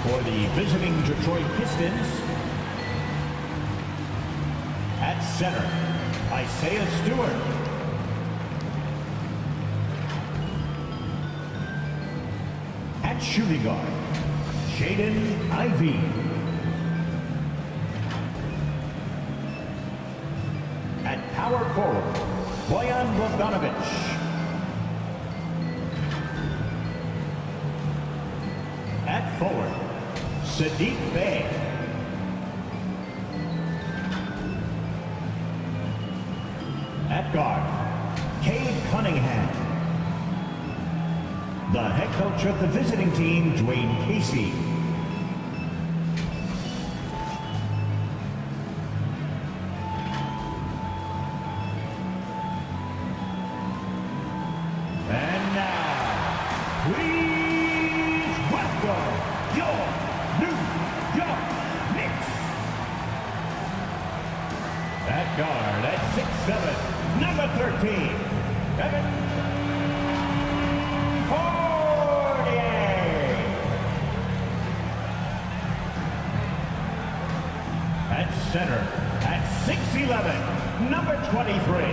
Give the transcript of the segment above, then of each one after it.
For the visiting Detroit Pistons, at center, Isaiah Stewart. At shooting guard, Jaden Ivey. At power forward, Bojan Bogdanovic. At forward, Sadiq Bey. At guard, Cade Cunningham. The head coach of the visiting team, Dwayne Casey. And now, please welcome your New York Knicks. At guard, at 6'7", number 13, Evan center at 6'11", number 23,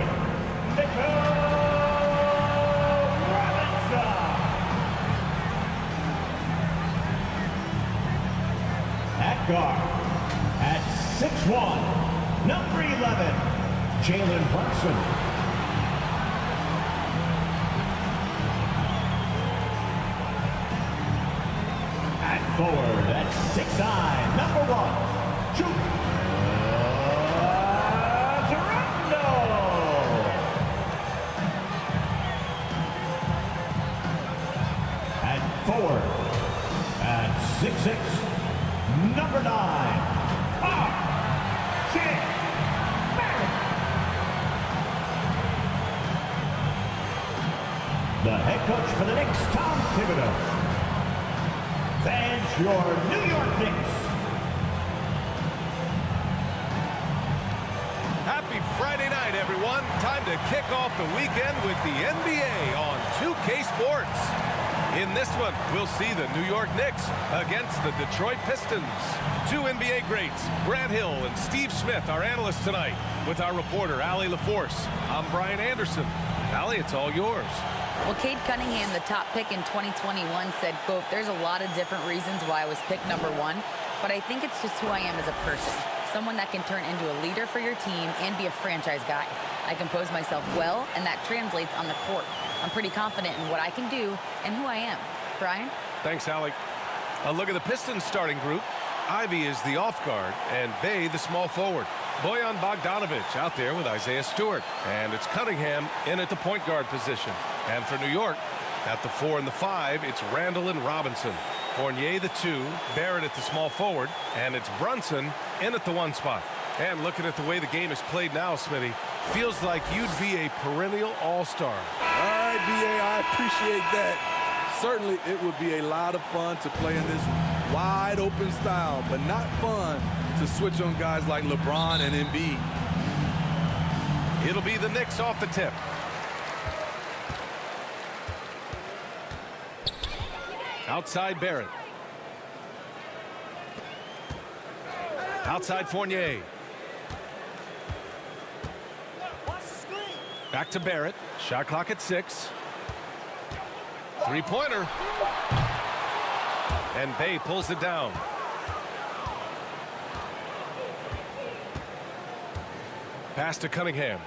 Mitchell Robinson. At guard, at 6'1", number 11, Jalen Brunson. At forward, at 6'9", number 1, Julius. Forward at 6'6", number 9, R.J. Barrett. The head coach for the Knicks, Tom Thibodeau. Fans, your New York Knicks. Happy Friday night, everyone. Time to kick off the weekend with the NBA on 2K Sports. In this one, we'll see the New York Knicks against the Detroit Pistons. Two NBA greats, Grant Hill and Steve Smith, our analysts tonight, with our reporter, Allie LaForce. I'm Brian Anderson. Allie, it's all yours. Well, Cade Cunningham, the top pick in 2021, said, quote, "There's a lot of different reasons why I was picked number 1, but I think it's just who I am as a person. Someone that can turn into a leader for your team and be a franchise guy. I compose myself well, and that translates on the court. I'm pretty confident in what I can do and who I am." Brian? Thanks, Alec. A look at the Pistons starting group. Ivy is the off guard, and Bey the small forward. Bojan Bogdanovic out there with Isaiah Stewart. And it's Cunningham in at the point guard position. And for New York, at the 4 and the 5, it's Randall and Robinson. Fournier the 2, Barrett at the small forward, and it's Brunson in at the 1 spot. And looking at the way the game is played now, Smitty, feels like you'd be a perennial all-star. All right, B.A., I appreciate that. Certainly, it would be a lot of fun to play in this wide-open style, but not fun to switch on guys like LeBron and Embiid. It'll be the Knicks off the tip. Outside Barrett. Outside Fournier. Back to Barrett. Shot clock at 6. Three-pointer. And Bey pulls it down. Pass to Cunningham.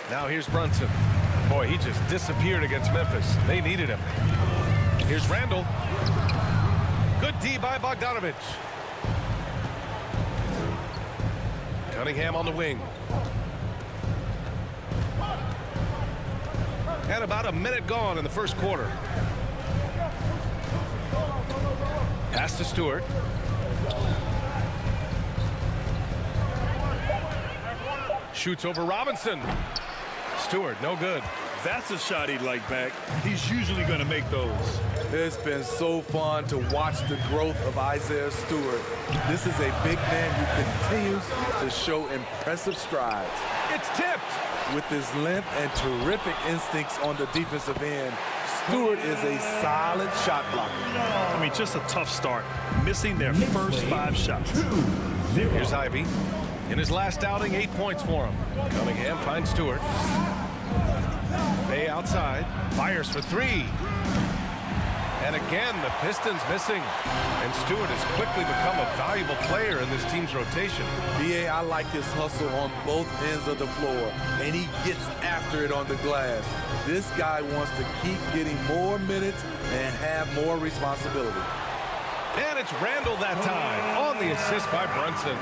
Now here's Brunson. Boy, he just disappeared against Memphis. They needed him. Here's Randall. Good D by Bogdanovic. Cunningham on the wing. And about a minute gone in the first quarter. Pass to Stewart. Shoots over Robinson. Stewart, no good. That's a shot he'd like back. He's usually going to make those. It's been so fun to watch the growth of Isaiah Stewart. This is a big man who continues to show impressive strides. It's tipped. With his length and terrific instincts on the defensive end, Stewart is a solid shot blocker. I mean, just a tough start, missing their first 5 shots. Here's Ivy. In his last outing, 8 points for him. Cunningham finds Stewart. Bay outside, fires for 3. And again, the Pistons missing. And Stewart has quickly become a valuable player in this team's rotation. B.A., I like his hustle on both ends of the floor, and he gets after it on the glass. This guy wants to keep getting more minutes and have more responsibility. And it's Randall that time on the assist by Brunson.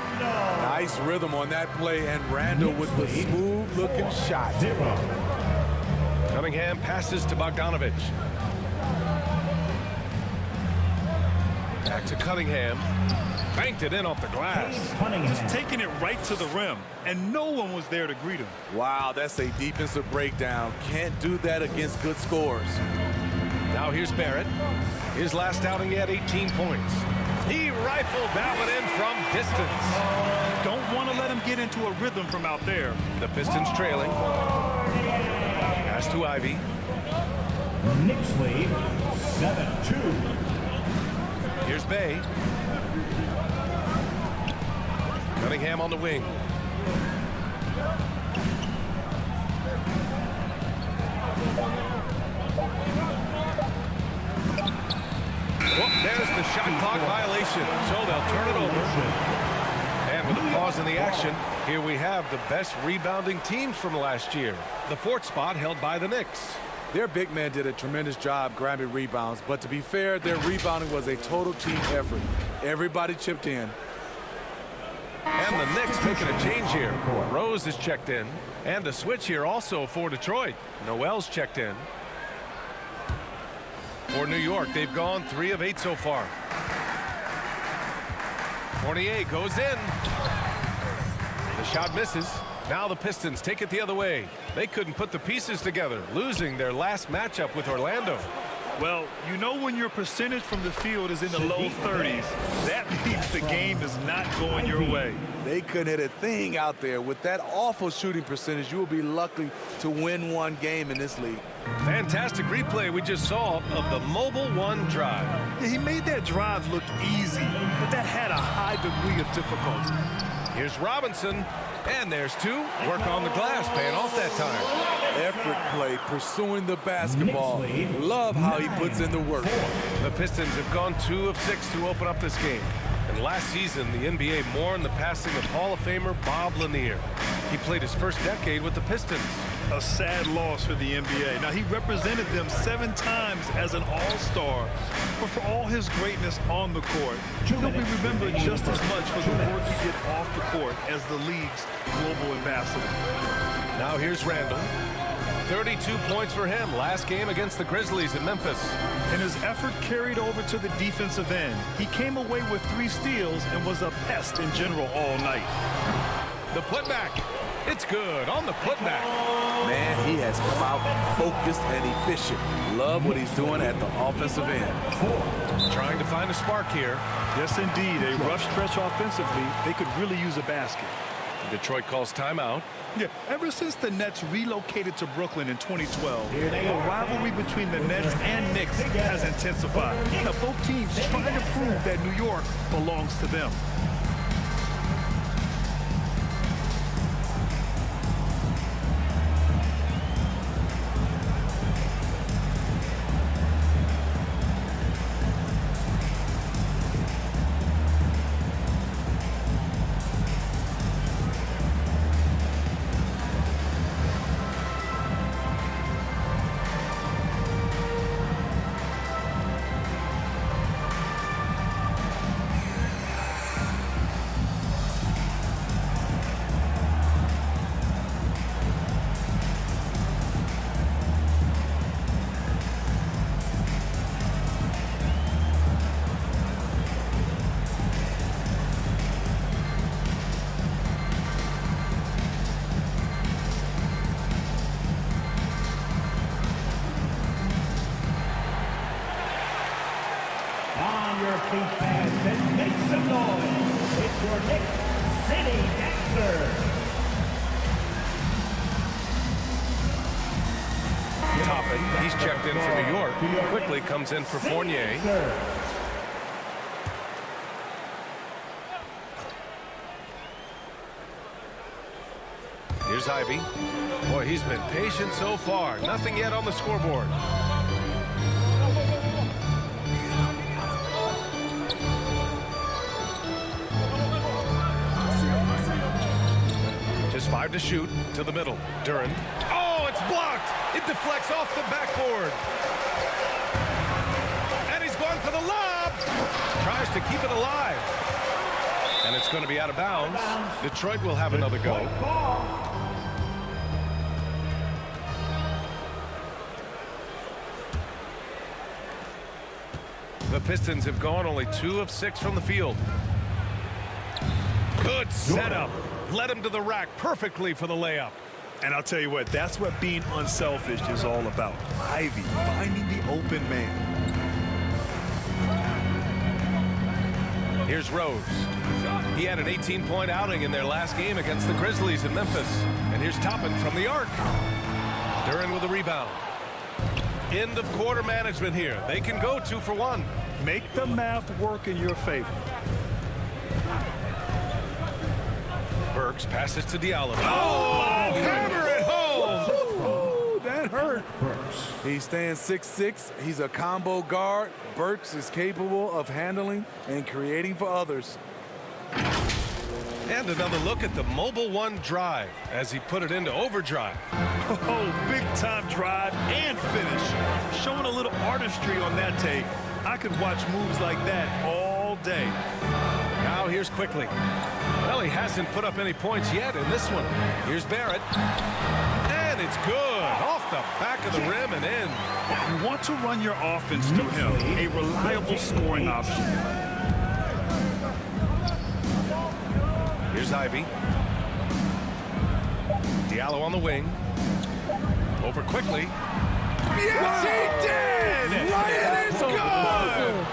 Nice rhythm on that play, and Randall with the smooth-looking shot. Cunningham passes to Bogdanovich. Back to Cunningham. Banked it in off the glass. Just taking it right to the rim, and no one was there to greet him. Wow, that's a defensive breakdown. Can't do that against good scores. Now here's Barrett. His last outing, he had 18 points. He rifled that one in from distance. Don't want to let him get into a rhythm from out there. The Pistons trailing. Pass to Ivy. Knicks lead 7-2. Here's Bay. Cunningham on the wing. Well, there's the shot clock violation, so they'll turn it over. And with a pause in the action, here we have the best rebounding teams from last year. The 4th spot held by the Knicks. Their big man did a tremendous job grabbing rebounds, but to be fair, their rebounding was a total team effort. Everybody chipped in. And the Knicks making a change here. Rose is checked in. And a switch here also for Detroit. Noel's checked in. For New York, they've gone 3 of 8 so far. Fournier goes in. The shot misses. Now the Pistons take it the other way. They couldn't put the pieces together, losing their last matchup with Orlando. Well, you know when your percentage from the field is in the low 30s, that means the game is not going your way. They couldn't hit a thing out there. With that awful shooting percentage, you will be lucky to win one game in this league. Fantastic replay we just saw of the Mobile One drive. Yeah, he made that drive look easy, but that had a high degree of difficulty. Here's Robinson, and there's 2. Work on the glass, paying off that time. Effort play, pursuing the basketball. Love how he puts in the work. The Pistons have gone 2 of 6 to open up this game. And last season, the NBA mourned the passing of Hall of Famer Bob Lanier. He played his first decade with the Pistons. A sad loss for the NBA. Now, he represented them 7 times as an all-star, but for all his greatness on the court, he'll be remembered just as much for the work he did off the court as the league's global ambassador. Now here's Randall. 32 points for him last game against the Grizzlies in Memphis. And his effort carried over to the defensive end. He came away with 3 steals and was a pest in general all night. The putback. It's good on the putback. Man, he has come out focused and efficient. Love what he's doing at the offensive end. Trying to find a spark here. Yes, indeed. A rough stretch offensively. They could really use a basket. Detroit calls timeout. Yeah, ever since the Nets relocated to Brooklyn in 2012, the rivalry between the Nets and Knicks has intensified. Now, both teams trying to prove that New York belongs to them. He's checked in for New York. Quickly comes in for Fournier. Here's Ivy. Boy, he's been patient so far. Nothing yet on the scoreboard. Just 5 to shoot to the middle. Duren. Oh, it's blocked. It deflects off the backboard. And he's going for the lob. Tries to keep it alive. And it's going to be out of bounds. Detroit will have another go. The Pistons have gone only 2 of 6 from the field. Good setup. Led him to the rack perfectly for the layup. And I'll tell you what, that's what being unselfish is all about. Ivy finding the open man. Here's Rose. He had an 18-point outing in their last game against the Grizzlies in Memphis. And here's Toppin from the arc. Duren with a rebound. End of quarter management here. They can go 2 for 1. Make the math work in your favor. Burks passes to Diallo. Oh, hammer it home. Ooh, that hurt. He stands 6'6". He's a combo guard. Burks is capable of handling and creating for others. And another look at the Mobile One drive as he put it into overdrive. Oh, big time drive and finish. Showing a little artistry on that take. I could watch moves like that all day. Now here's Quickly. Well, he hasn't put up any points yet in this one. Here's Barrett. And it's good. Off the back of the rim and in. You want to run your offense through him. A reliable scoring option. Here's Ivy. Diallo on the wing. Over Quickly. Yes, he did! Right, it's good!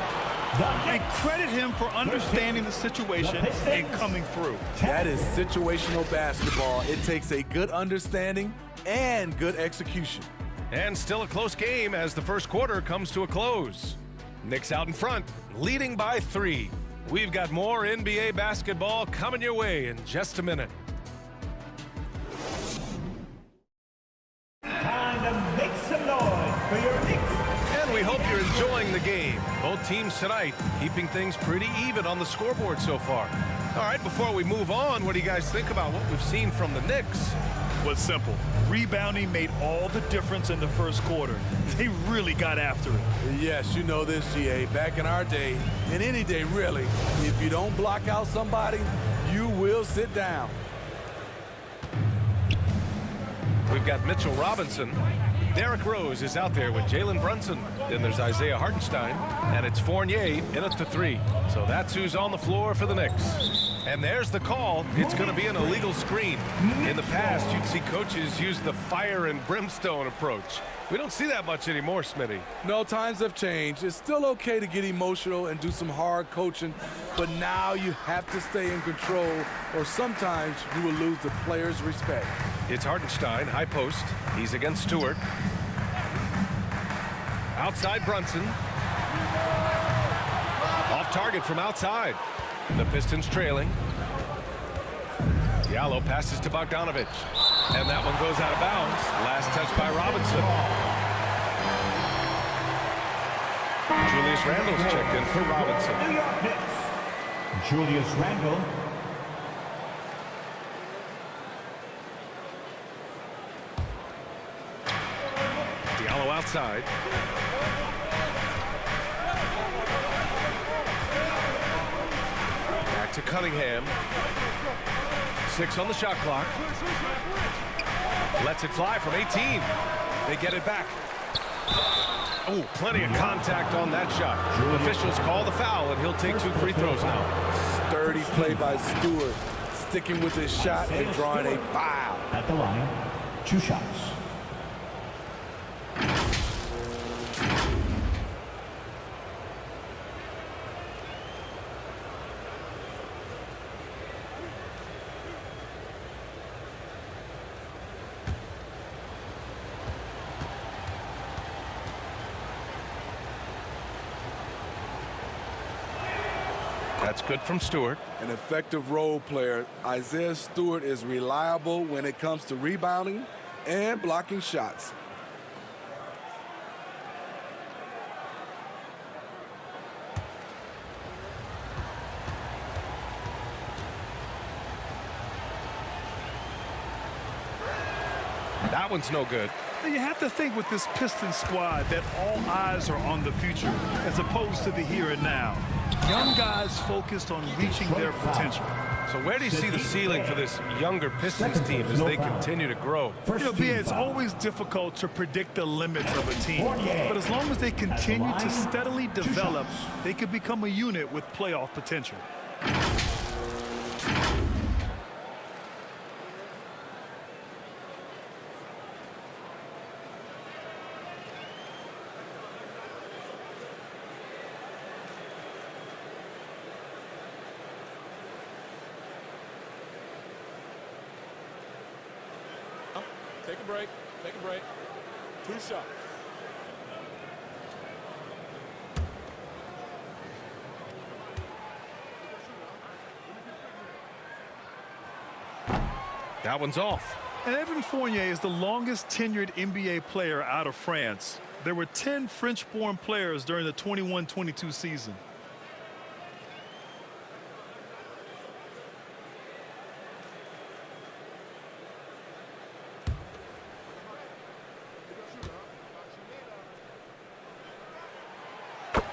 And credit him for understanding the situation and coming through. That is situational basketball. It takes a good understanding and good execution. And still a close game as the first quarter comes to a close. Knicks out in front, leading by 3. We've got more NBA basketball coming your way in just a minute. Time to make some noise for your Knicks. And we hope you're enjoying the game. Both teams tonight keeping things pretty even on the scoreboard so far. All right, before we move on, what do you guys think about what we've seen from the Knicks? Was simple. Rebounding made all the difference in the first quarter. They really got after it. Yes, you know this, GA. Back in our day, and any day really, if you don't block out somebody, you will sit down. We've got Mitchell Robinson. Derrick Rose is out there with Jalen Brunson. Then there's Isaiah Hartenstein. And it's Fournier in at the 3. So that's who's on the floor for the Knicks. And there's the call. It's going to be an illegal screen. In the past, you'd see coaches use the fire and brimstone approach. We don't see that much anymore, Smitty. No, times have changed. It's still okay to get emotional and do some hard coaching, but now you have to stay in control, or sometimes you will lose the players' respect. It's Hartenstein, high post. He's against Stewart. Outside Brunson. Off target from outside. The Pistons trailing. Diallo passes to Bogdanovich. And that one goes out of bounds. Last touch by Robinson. Julius Randle's checked in for Robinson. New York Knicks. Julius Randle. Diallo outside. Back to Cunningham. 6 on the shot clock. Lets it fly from 18. They get it back. Oh, plenty of contact on that shot. Officials call the foul, and he'll take 2 free throws now. Sturdy play by Stewart, sticking with his shot and drawing a foul. At the line, 2 shots. That's good from Stewart. An effective role player. Isaiah Stewart is reliable when it comes to rebounding and blocking shots. That one's no good. You have to think with this Pistons squad that all eyes are on the future as opposed to the here and now. Young guys focused on reaching their potential. So where do you see the ceiling for this younger Pistons team as they continue to grow? You know, BA, it's always difficult to predict the limits of a team. But as long as they continue to steadily develop, they could become a unit with playoff potential. Take a break. Take a break. 2 shots. That one's off. And Evan Fournier is the longest tenured NBA player out of France. There were 10 French-born players during the 21-22 season.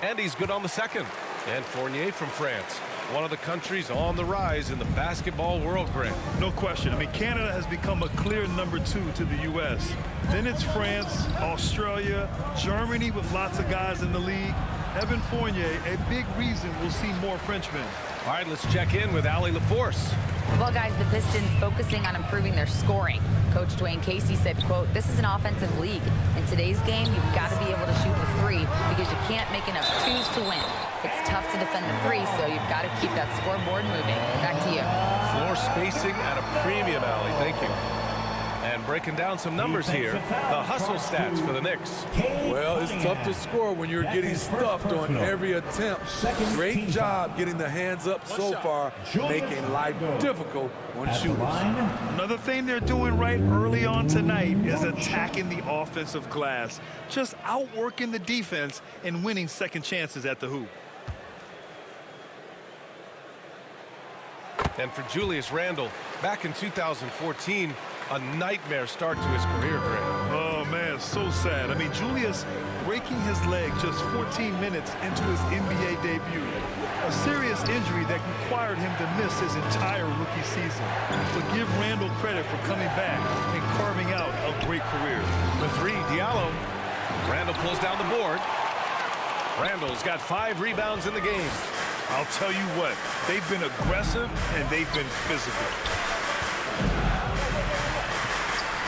And he's good on the second. And Fournier from France, one of the countries on the rise in the basketball world, Grant. No question. I mean, Canada has become a clear number 2 to the U.S. Then it's France, Australia, Germany with lots of guys in the league. Evan Fournier, a big reason we'll see more Frenchmen. All right, let's check in with Allie LaForce. Well, guys, the Pistons focusing on improving their scoring. Coach Dwayne Casey said, quote, "This is an offensive league. In today's game, you've got to be able to shoot the three because you can't make enough twos to win. It's tough to defend the three, so you've got to keep that scoreboard moving." Back to you. Floor spacing at a premium, Allie. Thank you. And breaking down some numbers here, the hustle stats for the Knicks. Well, it's tough to score when you're getting stuffed on every attempt. Great job getting the hands up so far, making life difficult on shooters. Another thing they're doing right early on tonight is attacking the offensive glass, just outworking the defense and winning second chances at the hoop. And for Julius Randle, back in 2014, a nightmare start to his career, Grant. Oh, man, so sad. I mean, Julius breaking his leg just 14 minutes into his NBA debut. A serious injury that required him to miss his entire rookie season. But give Randle credit for coming back and carving out a great career. The three, Diallo. Randle pulls down the board. Randle's got 5 rebounds in the game. I'll tell you what, they've been aggressive and they've been physical.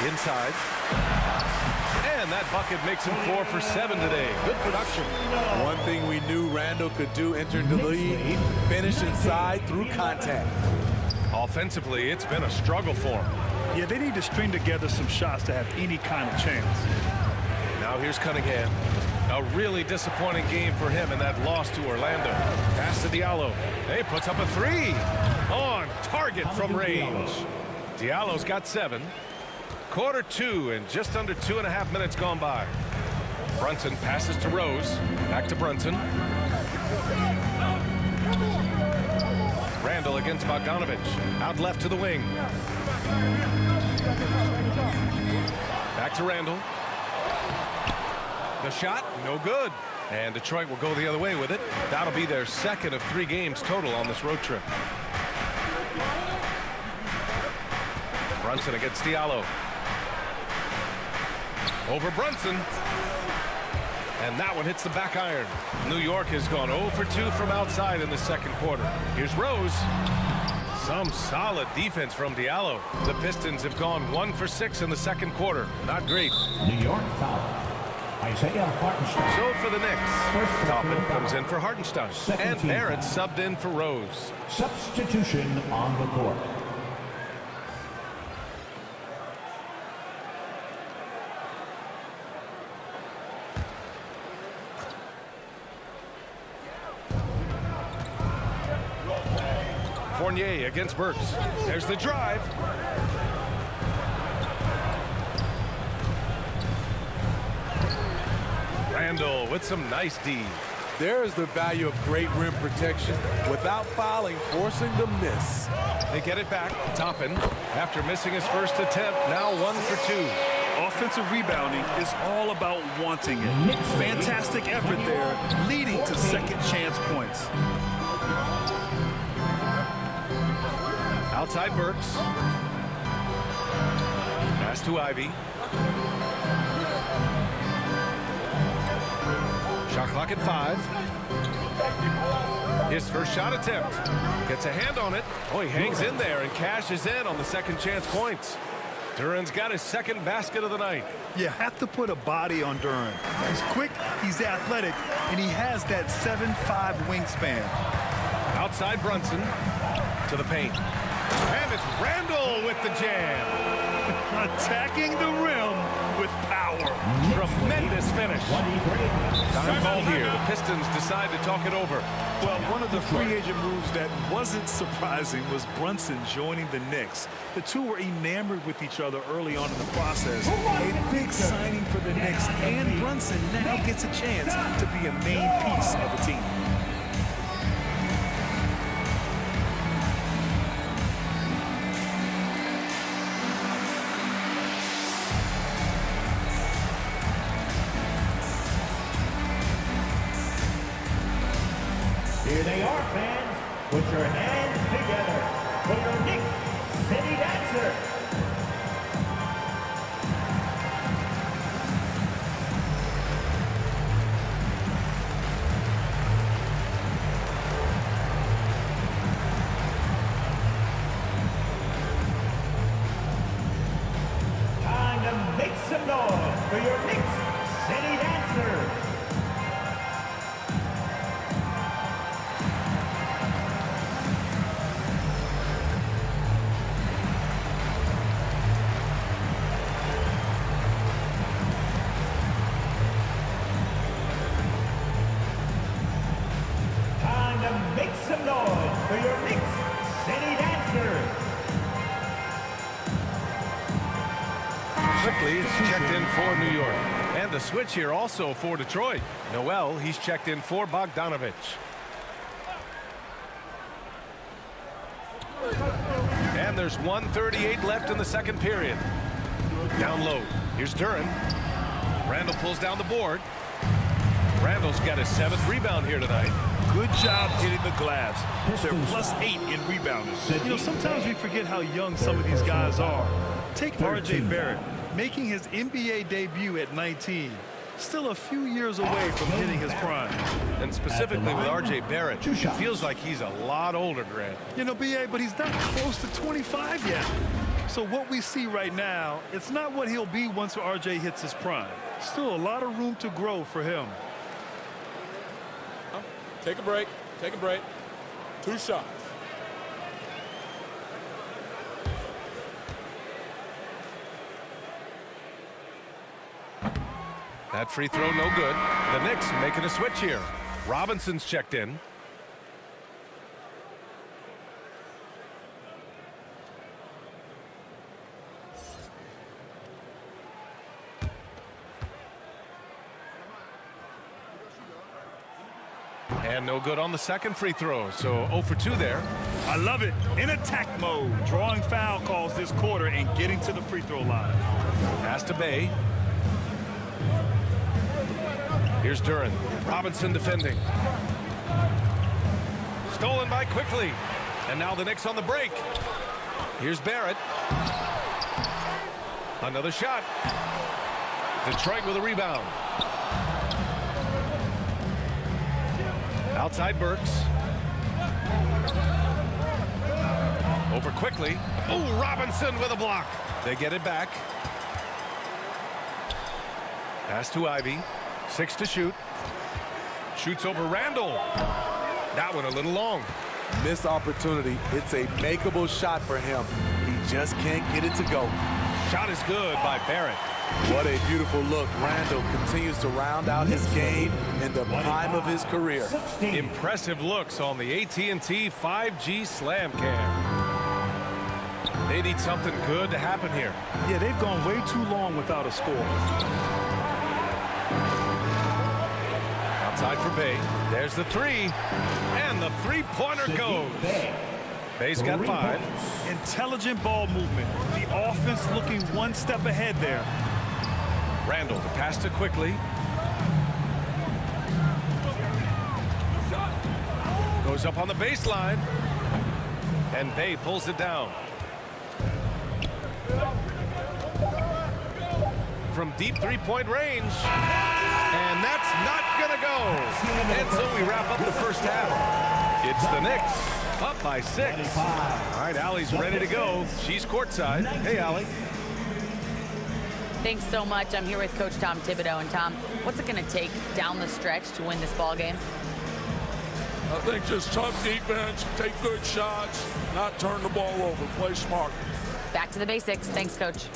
Inside. And that bucket makes him 4 for 7 today. Good production. One thing we knew Randle could do entering the league, finish inside through contact. Offensively, it's been a struggle for him. Yeah, they need to string together some shots to have any kind of chance. Now here's Cunningham. A really disappointing game for him in that loss to Orlando. Pass to Diallo. He puts up a 3. On target from range. Diallo's got 7. Quarter 2 and just under 2.5 minutes gone by. Brunson passes to Rose. Back to Brunson. Randle against Bogdanovich. Out left to the wing. Back to Randle. The shot, no good. And Detroit will go the other way with it. That'll be their second of 3 games total on this road trip. Brunson against Diallo. Over Brunson. And that one hits the back iron. New York has gone 0 for 2 from outside in the second quarter. Here's Rose. Some solid defense from Diallo. The Pistons have gone 1 for 6 in the second quarter. Not great. New York foul. Isaiah Hartenstein. So for the Knicks, Toppin comes in for Hartenstein. And team Barrett foul. subbed in for Rose. Substitution on the court. Fournier against Burks. There's the drive. Randall with some nice D. There is the value of great rim protection without fouling, forcing the miss. They get it back. Toppin, after missing his first attempt, now 1 for 2. Offensive rebounding is all about wanting it. Fantastic effort there, leading to second chance points. Outside Burks. Pass to Ivy. Shot clock at 5. His first shot attempt. Gets a hand on it. Oh, he hangs in there and cashes in on the second chance points. Duran's got his second basket of the night. You have to put a body on Duran. He's quick, he's athletic, and he has that 7'5" wingspan. Outside Brunson to the paint. And it's Randall with the jam. Attacking the rim with power. Tremendous finish. Time called here. The Pistons decide to talk it over. Well, one of the free agent moves that wasn't surprising was Brunson joining the Knicks. The two were enamored with each other early on in the process. A big signing for the Knicks, and Brunson now gets a chance to be a main piece of the team. Here they are, fans. Put your hands together for your Knicks City Dancer. Time to make some noise for your Knicks City Dancer. Make some noise for your Knicks City Dancer. Quickly, it's checked in for New York. And the switch here also for Detroit. Noel, he's checked in for Bogdanovich. And there's 1:38 left in the second period. Down low. Here's Duran. Randall pulls down the board. Randall's got his 7th rebound here tonight. Good job hitting the glass. They're +8 in rebounding. You know, sometimes we forget how young some of these guys are. Take R.J. Barrett, making his NBA debut at 19. Still a few years away from hitting his prime. And specifically with R.J. Barrett, it feels like he's a lot older, Grant. You know, B.A., but he's not close to 25 yet. So what we see right now, it's not what he'll be once R.J. hits his prime. Still a lot of room to grow for him. Take a break. Take a break. 2 shots. That free throw no good. The Knicks making a switch here. Robinson's checked in. And no good on the second free throw, so 0 for 2 there. I love it. In attack mode, drawing foul calls this quarter and getting to the free throw line. Pass to Bay. Here's Duran. Robinson defending. Stolen by Quickly. And now the Knicks on the break. Here's Barrett. Another shot. Detroit with a rebound. Outside Burks. Over Quickly. Oh, Robinson with a block. They get it back. Pass to Ivy. 6 to shoot. Shoots over Randall. That one a little long. Missed opportunity. It's a makeable shot for him. He just can't get it to go. Shot is good by Barrett. What a beautiful look. Randall continues to round out his game in the prime of his career. Impressive looks on the AT&T 5G Slam Cam. They need something good to happen here. Yeah, they've gone way too long without a score. Outside for Bay. There's the three. And the three-pointer goes. Bay's got 5. Intelligent ball movement. The offense looking one step ahead there. Randall to pass to quickly. Goes up on the baseline. And Bay pulls it down. From deep three-point range. And that's not going to go. And so we wrap up the first half. It's the Knicks up by 6. All right, Allie's ready to go. She's courtside. Hey, Allie. Thanks so much. I'm here with Coach Tom Thibodeau. And Tom, what's it going to take down the stretch to win this ball game? I think just tough defense, take good shots, not turn the ball over, play smart. Back to the basics. Thanks, Coach.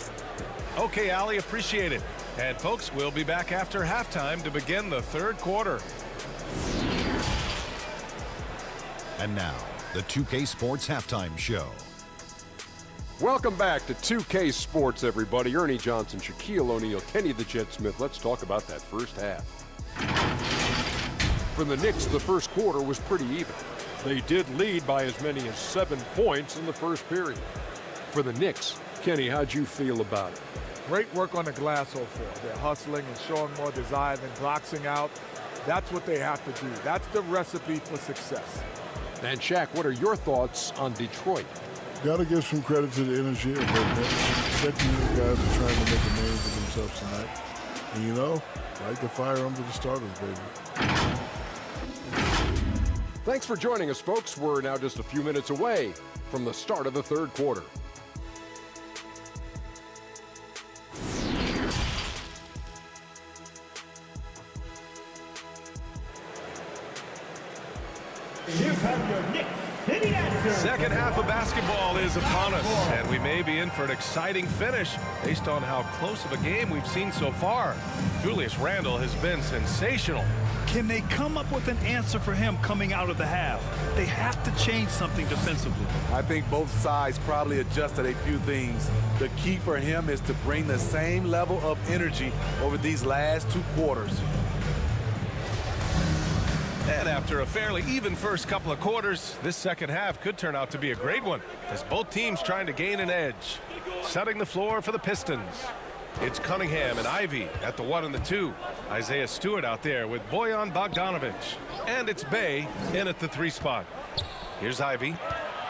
Okay, Allie, appreciate it. And folks, we'll be back after halftime to begin the third quarter. And now, the 2K Sports Halftime Show. Welcome back to 2K Sports, everybody. Ernie Johnson, Shaquille O'Neal, Kenny the Jet Smith. Let's talk about that first half. For the Knicks, the first quarter was pretty even. They did lead by as many as 7 points in the first period. For the Knicks, Kenny, how'd you feel about it? Great work on the glass so far. They're hustling and showing more desire than boxing out. That's what they have to do. That's the recipe for success. And Shaq, what are your thoughts on Detroit? Got to give some credit to the energy of the second unit guys are trying to make a name for themselves tonight. And you know, like the fire under the starters, baby. Thanks for joining us, folks. We're now just a few minutes away from the start of the third quarter. Here come your Knicks City Dancers. Second half of basketball is upon us, and we may be in for an exciting finish based on how close of a game we've seen so far. Julius Randle has been sensational. Can they come up with an answer for him coming out of the half? They have to change something defensively. I think both sides probably adjusted a few things. The key for him is to bring the same level of energy over these last 2 quarters. And after a fairly even first couple of quarters, this second half could turn out to be a great one as both teams trying to gain an edge. Setting the floor for the Pistons. It's Cunningham and Ivy at the 1 and the 2. Isaiah Stewart out there with Bojan Bogdanovic. And it's Bay in at the 3 spot. Here's Ivy.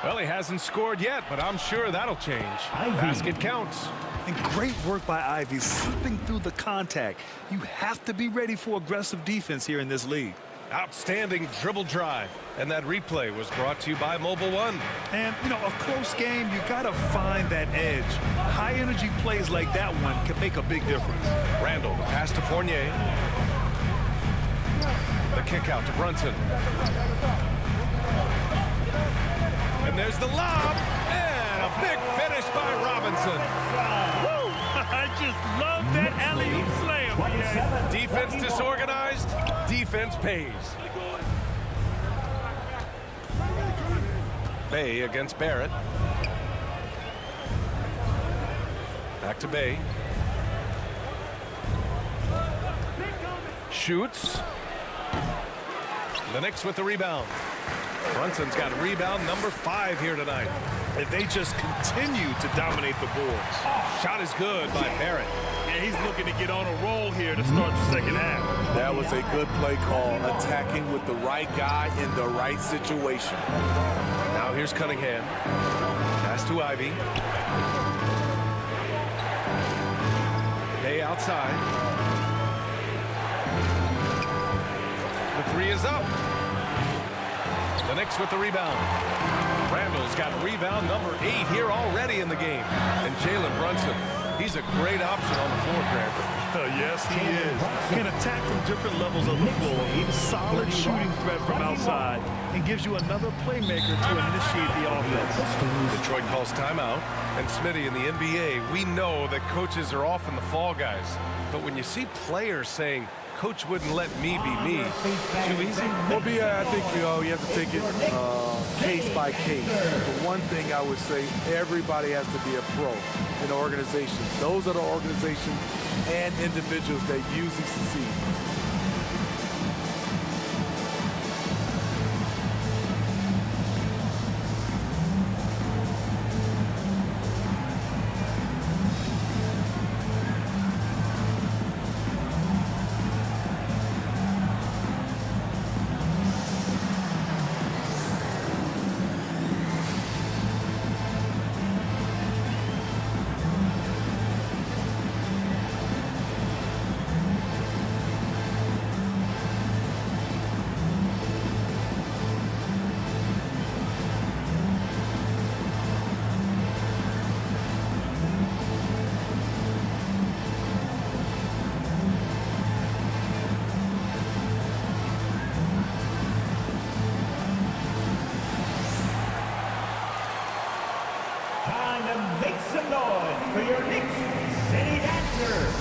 Well, he hasn't scored yet, but I'm sure that'll change. Basket counts. And great work by Ivy, slipping through the contact. You have to be ready for aggressive defense here in this league. Outstanding dribble drive. And that replay was brought to you by Mobile One. And, you know, a close game, you got to find that edge. High-energy plays like that one can make a big difference. Randall, the pass to Fournier. The kick out to Brunson. And there's the lob. And a big finish by Robinson. Woo! I just love that alley-oop slam. Defense disorganized. Defense pays. Bay against Barrett. Back to Bay. Shoots. The Knicks with the rebound. Brunson's got rebound number 5 here tonight. And they just continue to dominate the boards. Shot is good by Barrett. And he's looking to get on a roll here to start the second half. That was a good play call, attacking with the right guy in the right situation. Now here's Cunningham. Pass to Ivy. Bay outside. The 3 is up. The Knicks with the rebound. Randall's got rebound number 8 here already in the game. And Jalen Brunson, he's a great option on the floor, Grant. Yes, he is. Can attack from different levels of the floor. Solid shooting threat from outside and gives you another playmaker to initiate the offense. Detroit calls timeout. And Smitty, in the NBA, we know that coaches are often the fall guys. But when you see players saying, Coach wouldn't let me be me, too easy? Well, I think you have to take it case by case. The one thing I would say, everybody has to be a pro in the organization. Those are the organizations and individuals that usually succeed. Time to make some noise for your Knicks City Dancers.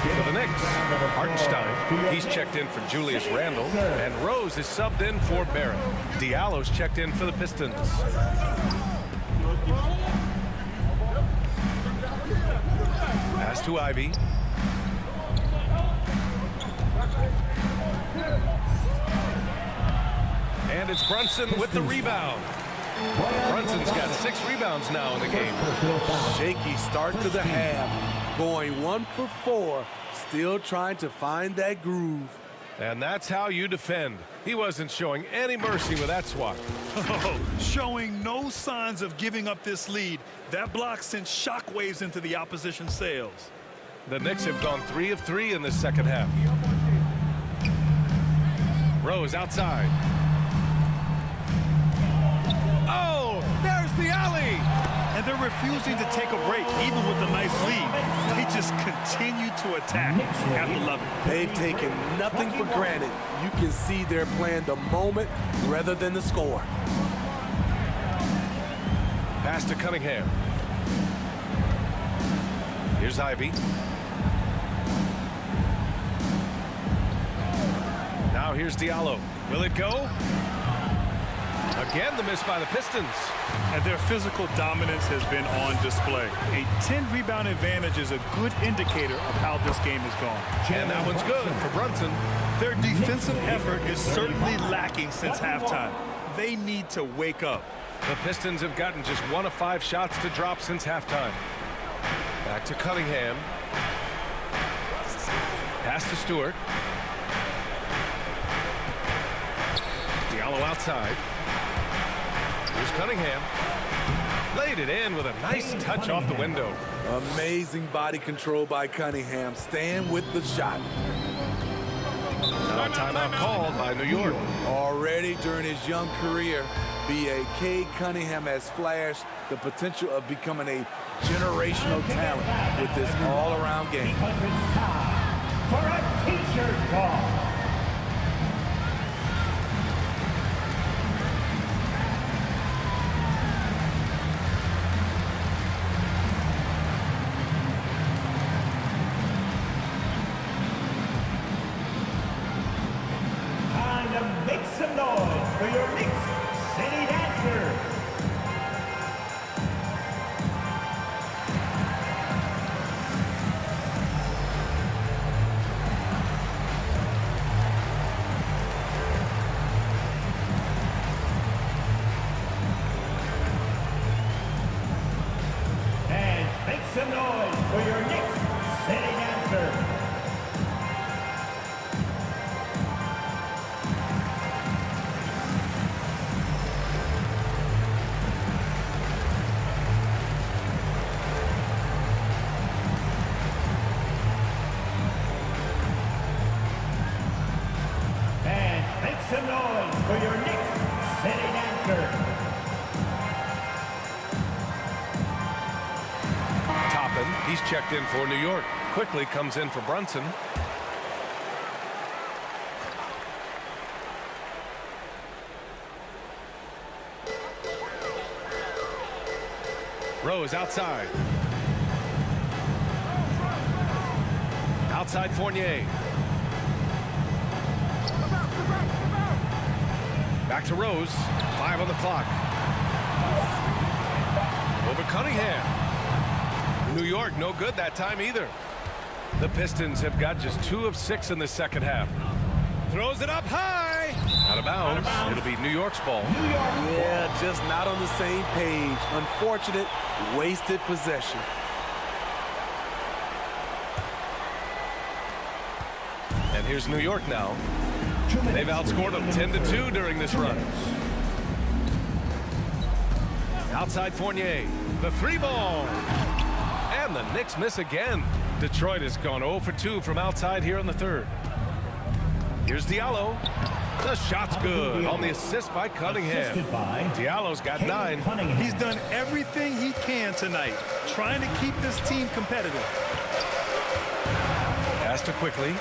For the Knicks, Hartenstein, he's checked in for Julius Randle, and Rose is subbed in for Barrett. Diallo's checked in for the Pistons. Pass to Ivy. And it's Brunson with the rebound. Brunson's got 6 rebounds now in the game. Shaky start to the half, going 1 for 4, still trying to find that groove. And that's how you defend. He wasn't showing any mercy with that swat. Oh, showing no signs of giving up this lead. That block sent shockwaves into the opposition sails. The Knicks have gone 3 of 3 in this second half. Rose outside. Oh, there's the alley. And they're refusing to take a break, even with a nice lead. They just continue to attack. You have to love it. They've taken nothing for granted. You can see they're playing the moment rather than the score. Pass to Cunningham. Here's Ivy. Now here's Diallo. Will it go? Again, the miss by the Pistons. And their physical dominance has been on display. A 10-rebound advantage is a good indicator of how this game has gone. And that one's good for Brunson. Their defensive effort is certainly lacking since halftime. They need to wake up. The Pistons have gotten just 1 of 5 shots to drop since halftime. Back to Cunningham. Pass to Stewart. Diallo outside. Here's Cunningham. Laid it in with a nice touch off the window. Amazing body control by Cunningham. Staying with the shot. Now a timeout called by New York. Already during his young career, B.A.K. Cunningham has flashed the potential of becoming a generational talent with this all-around game. Because it's time for a t-shirt call. Time to make some noise for your Knicks City Dancers. And make some noise for your Knicks City Dancers. And make some noise for your Knicks City Dancers. Toppin He's checked in for New York. Quickly comes in for Brunson. Rose outside. Outside Fournier. Back to Rose. 5 on the clock. Over Cunningham. New York no good that time either. The Pistons have got just 2 of 6 in the second half. Throws it up high. Out of bounds. It'll be New York's ball. Yeah, just not on the same page. Unfortunate, wasted possession. And here's New York now. They've outscored them 10-2 during this run. Outside Fournier. The 3-ball. And the Knicks miss again. Detroit has gone 0 for 2 from outside here in the third. Here's Diallo. The shot's good on the assist by Cunningham. Diallo's got 9. He's done everything he can tonight, trying to keep this team competitive. Pass to quickly.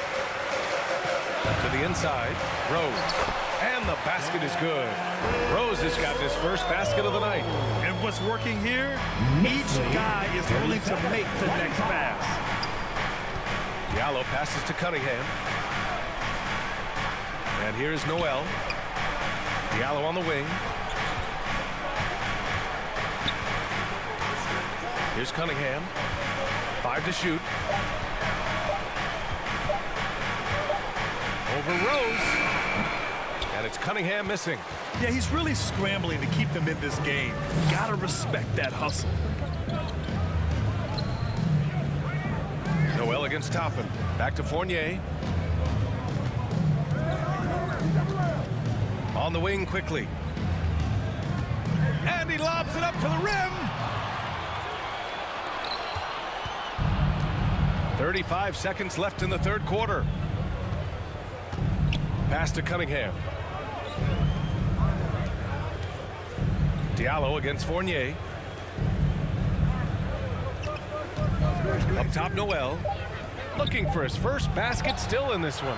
To the inside. Rose. And the basket is good. Rose has got his first basket of the night. And what's working here? Each guy is willing to make the next pass. Diallo passes to Cunningham. And here's Noel. Diallo on the wing. Here's Cunningham. 5 to shoot. Over Rose. And it's Cunningham missing. Yeah, he's really scrambling to keep them in this game. Gotta respect that hustle. Noel against Toppin. Back to Fournier. On the wing quickly. And he lobs it up to the rim. 35 seconds left in the third quarter. Pass to Cunningham. Diallo against Fournier. Up top, Noel. Looking for his first basket, still in this one.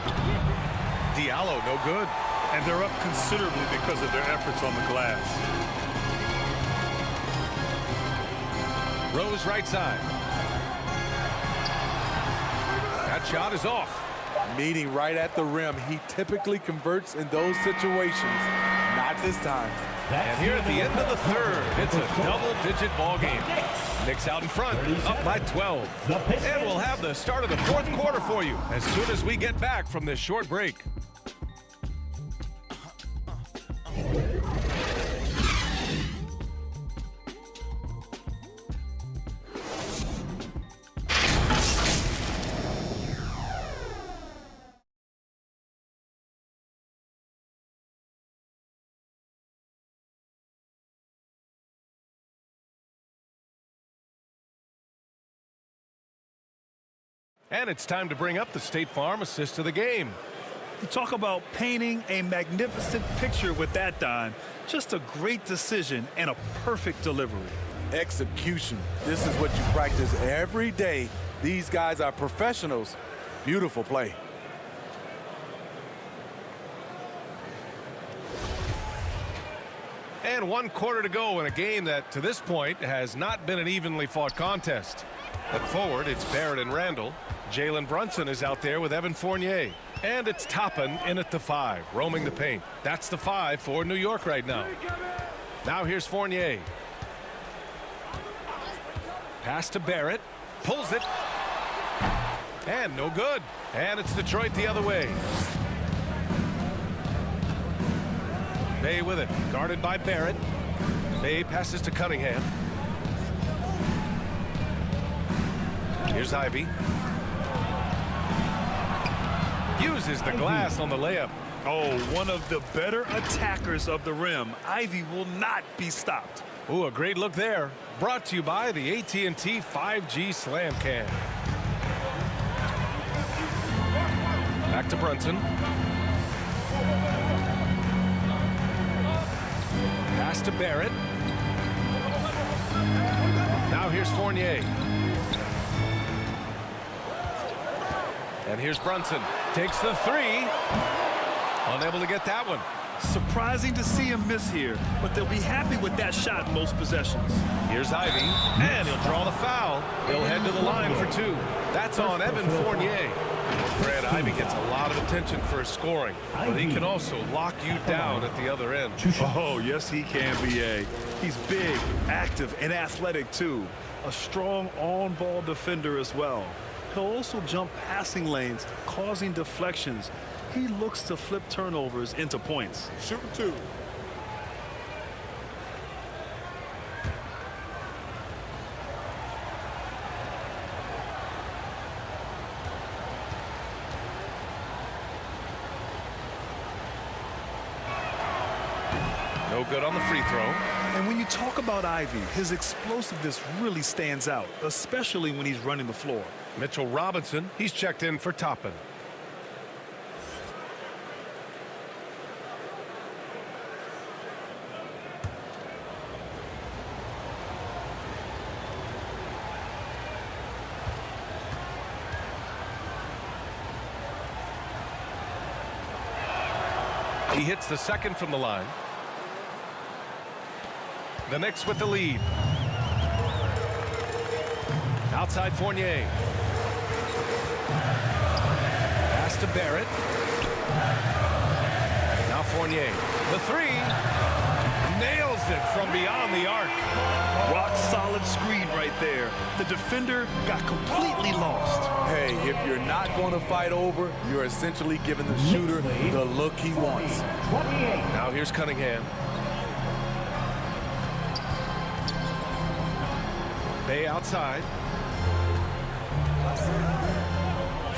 Diallo, no good. And they're up considerably because of their efforts on the glass. Rose right side. That shot is off. Meeting right at the rim. He typically converts in those situations. Not this time. And here at the end of the third, it's a double-digit ball game. Knicks out in front, up by 12. And we'll have the start of the fourth quarter for you as soon as we get back from this short break. And it's time to bring up the State Farm assist of the game. You talk about painting a magnificent picture with that, Don. Just a great decision and a perfect delivery. Execution. This is what you practice every day. These guys are professionals. Beautiful play. And 1 quarter to go in a game that, to this point, has not been an evenly fought contest. At forward, it's Barrett and Randall. Jalen Brunson is out there with Evan Fournier. And it's Toppin in at the 5, roaming the paint. That's the 5 for New York right now. Now here's Fournier. Pass to Barrett. Pulls it. And no good. And it's Detroit the other way. Bay with it. Guarded by Barrett. Bay passes to Cunningham. Here's Ivy. Uses the glass on the layup. Oh, one of the better attackers of the rim. Ivy will not be stopped. Ooh, a great look there. Brought to you by the AT&T 5G Slam Cam. Back to Brunson. Pass to Barrett. Now here's Fournier. And here's Brunson. Takes the three. Unable to get that one. Surprising to see him miss here, but they'll be happy with that shot in most possessions. Here's Ivy, and he'll draw the foul. He'll head to the line for two. That's on Evan Fournier. Fred, Ivy gets a lot of attention for his scoring, but he can also lock you down at the other end. Oh, yes, he can, B.A. He's big, active, and athletic, too. A strong on-ball defender as well. He'll also jump passing lanes, causing deflections. He looks to flip turnovers into points. Shooting two. No good on the free throw. And when you talk about Ivy, his explosiveness really stands out, especially when he's running the floor. Mitchell Robinson, he's checked in for Toppin. He hits the second from the line. The Knicks with the lead. Outside Fournier. Pass to Barrett. Now Fournier. The three. Nails it from beyond the arc. Rock solid screen right there. The defender got completely lost. Hey, if you're not going to fight over, you're essentially giving the shooter the look he wants. Now here's Cunningham. Bay outside.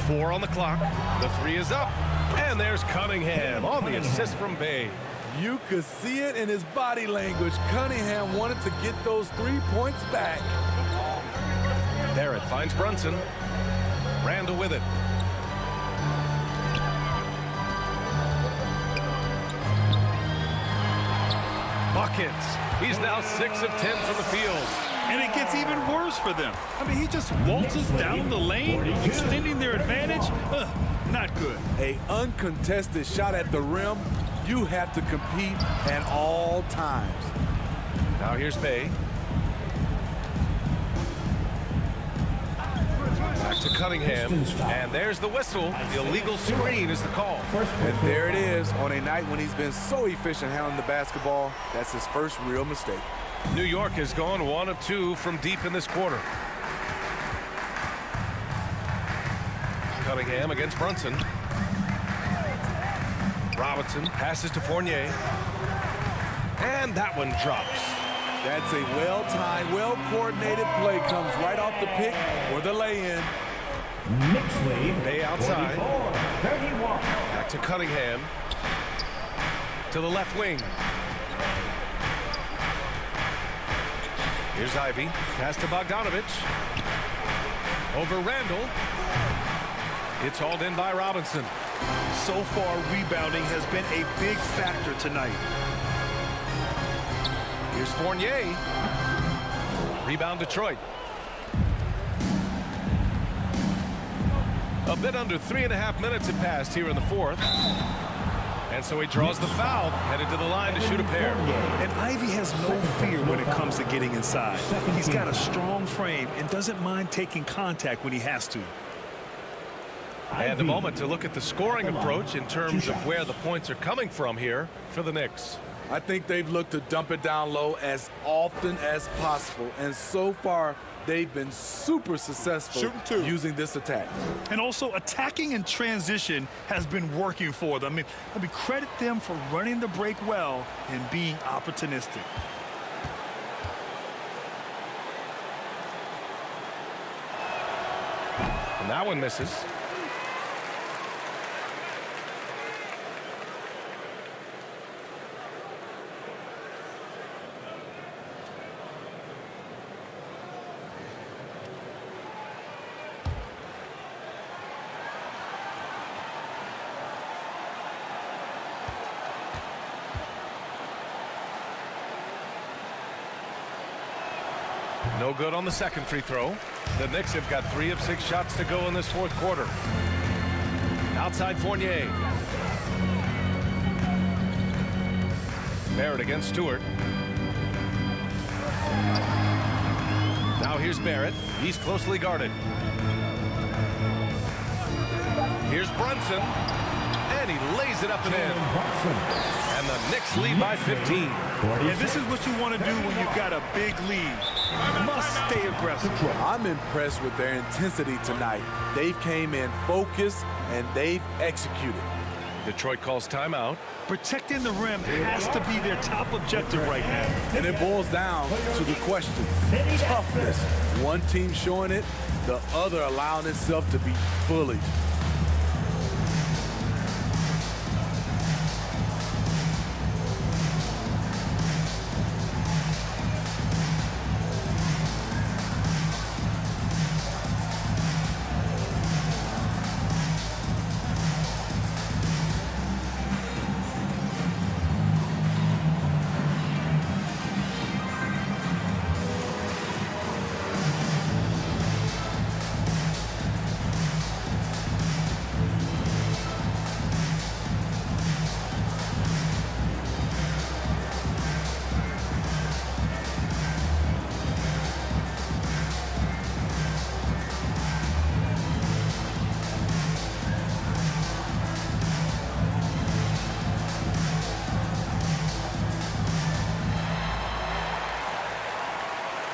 4 on the clock. The three is up. And there's Cunningham on the assist from Bay. You could see it in his body language. Cunningham wanted to get those 3 points back. Barrett finds Brunson. Randall with it. Buckets. He's now 6 of 10 from the field. And it gets even worse for them. I mean, he just waltzes down the lane, extending their advantage. Not good. An uncontested shot at the rim. You have to compete at all times. Now here's Bay. Back to Cunningham. And there's the whistle. The illegal screen is the call. And there it is. On a night when he's been so efficient handling the basketball, that's his first real mistake. New York has gone 1 of 2 from deep in this quarter. Cunningham against Brunson. Robinson passes to Fournier. And that one drops. That's a well-timed, well-coordinated play. Comes right off the pick for the lay-in. Knicks lead. Bay outside. 31. Back to Cunningham. To the left wing. Here's Ivy. Pass to Bogdanovich. Over Randall. It's hauled in by Robinson. So far, rebounding has been a big factor tonight. Here's Fournier. Rebound Detroit. A bit under 3.5 minutes have passed here in the fourth. And so he draws the foul, headed to the line to shoot a pair. And Ivy has no fear when it comes to getting inside. He's got a strong frame and doesn't mind taking contact when he has to. And a moment to look at the scoring approach in terms of where the points are coming from here for the Knicks. I think they've looked to dump it down low as often as possible. And so far, they've been super successful using this attack. And also attacking in transition has been working for them. I mean, credit them for running the break well and being opportunistic. And that one misses. No good on the second free throw. The Knicks have got 3 of 6 shots to go in this fourth quarter. Outside Fournier. Barrett against Stewart. Now here's Barrett. He's closely guarded. Here's Brunson. And he lays it up and in. And the Knicks lead by 15. And this is what you want to do when you've got a big lead. Must stay aggressive. I'm impressed with their intensity tonight. They've came in focused and they've executed. Detroit calls timeout. Protecting the rim has to be their top objective right now. And it boils down to the question, toughness. One team showing it, the other allowing itself to be bullied.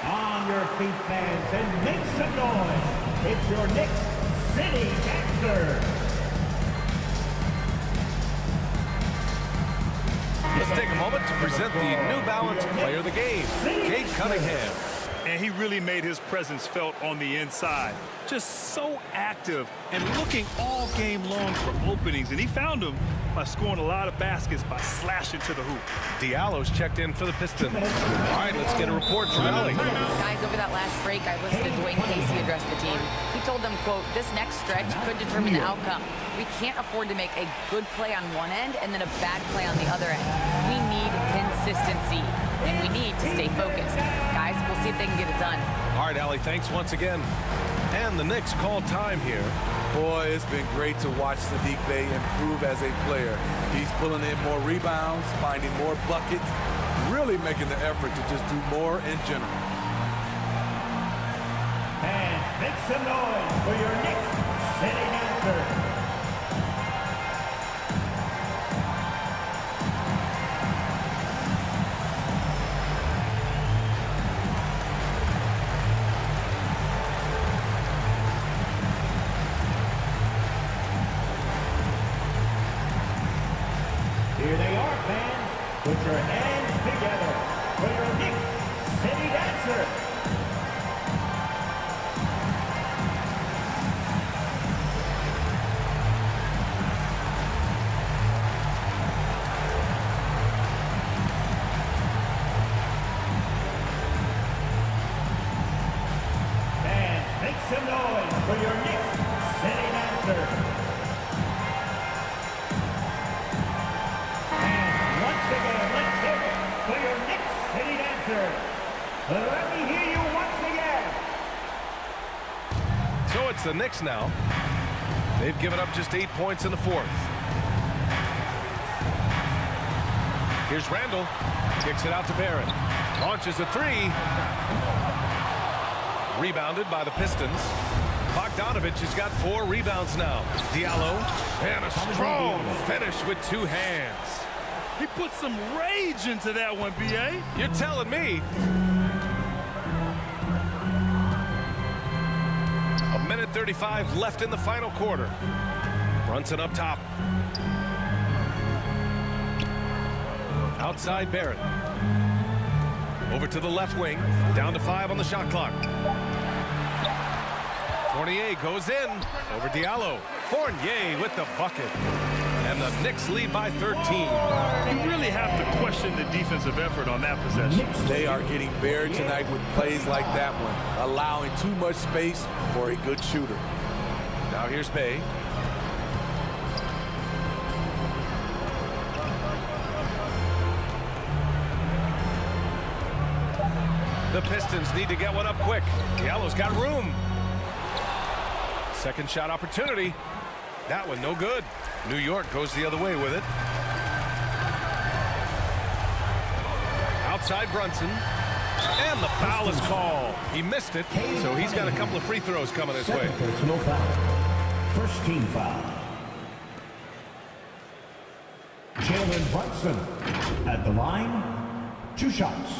On your feet, fans, and make some noise. It's your Knicks City Dancer. Let's take a moment to present the New Balance Player of the Game, Cade Cunningham. And he really made his presence felt on the inside. Just so active and looking all game long for openings. And he found them by scoring a lot of baskets by slashing to the hoop. Diallo's checked in for the Pistons. All right, let's get a report from Allie. Guys, over that last break, I listened to Dwayne Casey address the team. He told them, quote, this next stretch could determine the outcome. We can't afford to make a good play on one end and then a bad play on the other end. We need consistency, and we need to stay focused. Guys, we'll see if they can get it done. All right, Allie, thanks once again. And the Knicks call time here. Boy, it's been great to watch Saddiq Bey improve as a player. He's pulling in more rebounds, finding more buckets, really making the effort to just do more in general. Fans, make some noise for your Knicks City Dancer. Here they are, fans. Put your hands together for your Knicks City Dancer. Fans, make some noise for your Knicks City Dancer. For your Knicks City Dancer. Let me hear you once again. So it's the Knicks now. They've given up just 8 points in the fourth. Here's Randall. Kicks it out to Barrett. Launches a three. Rebounded by the Pistons. Bogdanovich has got 4 rebounds now. Diallo. And a strong finish with 2 hands. He put some rage into that one, B.A. You're telling me. A minute 35 left in the final quarter. Brunson up top. Outside Barrett. Over to the left wing. Down to 5 on the shot clock. Fournier goes in. Over Diallo. Fournier with the bucket. And the Knicks lead by 13. You really have to question the defensive effort on that possession. They are getting buried tonight with plays like that one, allowing too much space for a good shooter. Now here's Bey. The Pistons need to get one up quick. Diallo's got room. Second shot opportunity. That one no good. New York goes the other way with it. Outside Brunson. And the foul is called. He missed it, so he's got a couple of free throws coming his way. Personal foul. First team foul. Jalen Brunson at the line. 2 shots.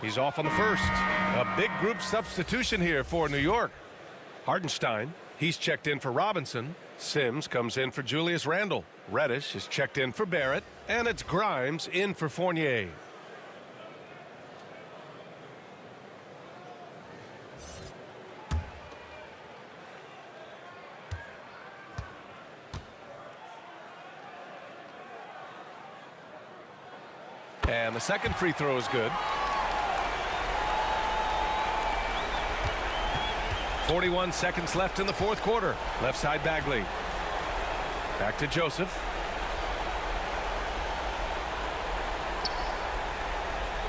He's off on the first. A big group substitution here for New York. Hartenstein, he's checked in for Robinson. Sims comes in for Julius Randle. Reddish is checked in for Barrett. And it's Grimes in for Fournier. And the second free throw is good. 41 seconds left in the fourth quarter. Left side Bagley. Back to Joseph.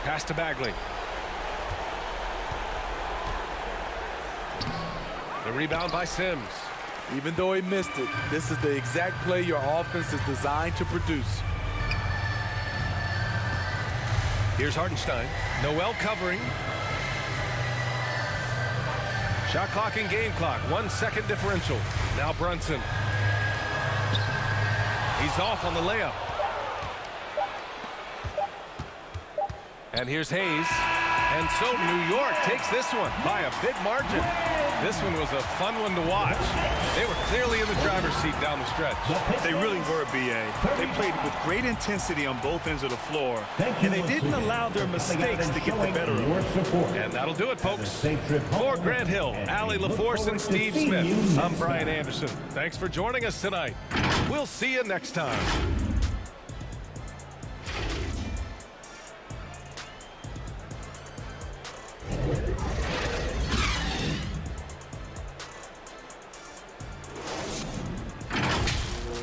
Pass to Bagley. The rebound by Sims. Even though he missed it, this is the exact play your offense is designed to produce. Here's Hartenstein. Noel covering. Shot clock and game clock. 1 second differential. Now Brunson. He's off on the layup. And here's Hayes. And so New York takes this one by a big margin. This one was a fun one to watch. They were clearly in the driver's seat down the stretch. They really were, B.A. They played with great intensity on both ends of the floor, and they didn't allow their mistakes to get the better of them. And that'll do it, folks. For Grant Hill, Allie LaForce, and Steve Smith, I'm Brian Anderson. Thanks for joining us tonight. We'll see you next time.